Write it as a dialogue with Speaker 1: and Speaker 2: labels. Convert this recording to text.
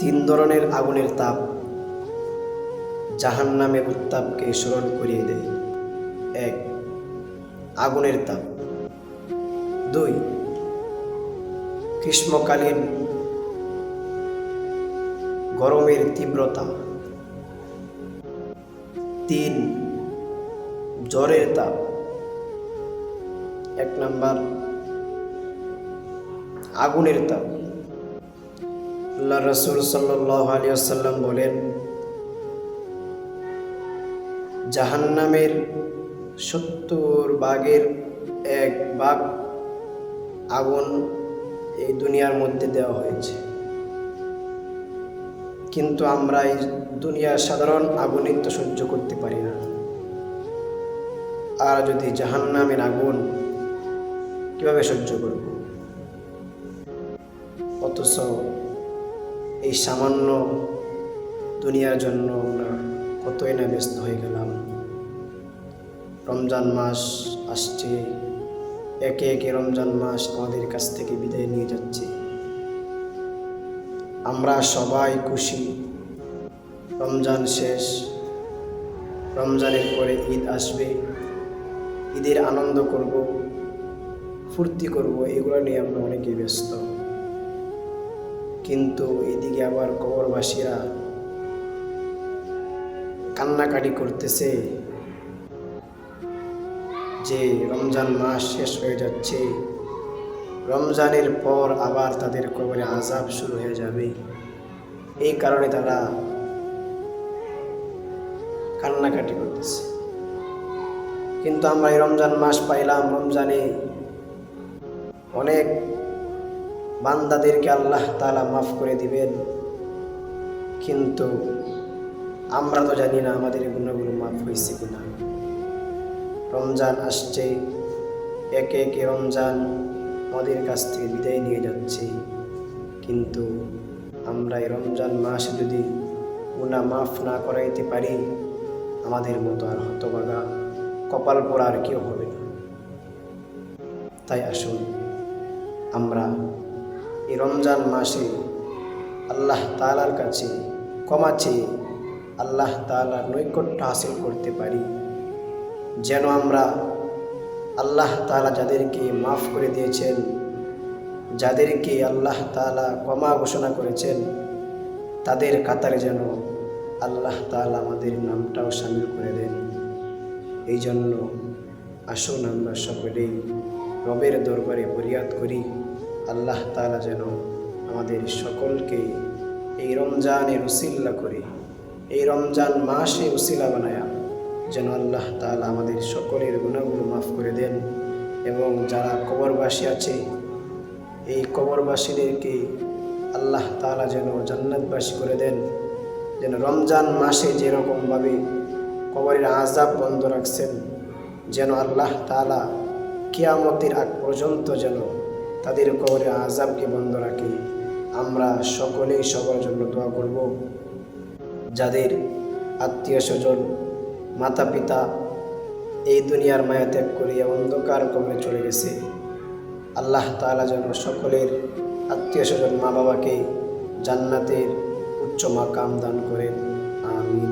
Speaker 1: তিন ধরনের আগুনের তাপ জাহান্নামের উত্তাপকে স্মরণ করিয়ে দেয়। 1. আগুনের তাপ। 2. গ্রীষ্মকালীন গরমের তীব্রতা। 3. জ্বরের তাপ। 1 নাম্বার আগুনের তাপ। আল্লাহ রাসূল সাল্লাল্লাহু আলাইহি ওয়াসাল্লাম বলেন, জাহান্নামের 70 ভাগের 1 ভাগ আগুন এই দুনিয়ার মধ্যে দেওয়া হয়েছে, কিন্তু আমরা এই দুনিয়ার সাধারণ আগুনই তো সহ্য করতে পারি না, আর যদি জাহান্নামের আগুন কিভাবে সহ্য করব? অথচ এই সামান্য দুনিয়ার জন্য আমরা কতই না ব্যস্ত হয়ে গেলাম। রমজান মাস আসছে, একে একে রমজান মাস আমাদের কাছ থেকে বিদায় নিয়ে যাচ্ছে। আমরা সবাই খুশি, রমজান শেষ, রমজানের পরে ঈদ আসবে, ঈদের আনন্দ করব, ফুর্তি করব, এগুলো নিয়ে আমরা অনেকেই ব্যস্ত। কিন্তু এদিকে আবার কবরবাসীরা কান্নাকাটি করতেছে যে রমজান মাস শেষ হয়ে যাচ্ছে, রমজানের পর আবার তাদের কবরে আযাব শুরু হয়ে যাবে। এই কারণে তারা কান্নাকাটি করতেছে। কিন্তু আমরা এই রমজান মাস পাইলাম, রমজানে অনেক বান্দাদেরকে আল্লাহ তাআলা মাফ করে দিবেন, কিন্তু আমরা তো জানি না আমাদের গুনাহগুলো মাফ হয়েছে কিনা। রমজান আসছে, একে একে রমজান আমাদের কাছ থেকে বিদায় নিয়ে যাচ্ছে, কিন্তু আমরা এই রমজান মাসে যদি গুনাহ মাফ না করাইতে পারি, আমাদের মতো আর হতভাগা কপাল পোড়া আর কেউ হবে না। তাই আসুন আমরা এই রমজান মাসে আল্লাহ তাআলার কাছে ক্ষমা চেয়ে আল্লাহ তাআলার নৈকট্য হাসিল করতে পারি, যেন আমরা আল্লাহ তাআলা যাদেরকে মাফ করে দিয়েছেন, যাদেরকে আল্লাহ তাআলা ক্ষমা ঘোষণা করেছেন, তাদের কাতারে যেন আল্লাহ তাআলা আমাদের নামটাও শামিল করে দেন। এই জন্য আসুন আমরা সকলেই রবের দরবারে ফরিয়াদ করি, আল্লাহ তাআলা যেন আমাদের সকলকে এই রমজানের উসিলা করে, এই রমজান মাসে উসিলা বানায়া যেন আল্লাহ তাআলা আমাদের সকলের গুনাহগুলো মাফ করে দেন। এবং যারা কবরবাসী আছে, এই কবরবাসীদেরকে আল্লাহ তাআলা যেন জান্নাতবাসী করে দেন। যেন রমজান মাসে যেরকমভাবে কবরের আযাব বন্ধ রাখছেন, যেন আল্লাহ তাআলা কিয়ামতের আগ পর্যন্ত যেন তাদের কবরের আযাবকে বন্ধ রাখে। আমরা সকলেই সবার জন্য দোয়া করব। যাদের আত্মীয় স্বজন, মাতা পিতা এই দুনিয়ার মায়া ত্যাগ করিয়া অন্ধকার কবরে চলে গেছে, আল্লাহ তাআলা যেন সকলের আত্মীয় স্বজন, মা বাবাকে জান্নাতের উচ্চ মাকাম দান করেন। আমিন।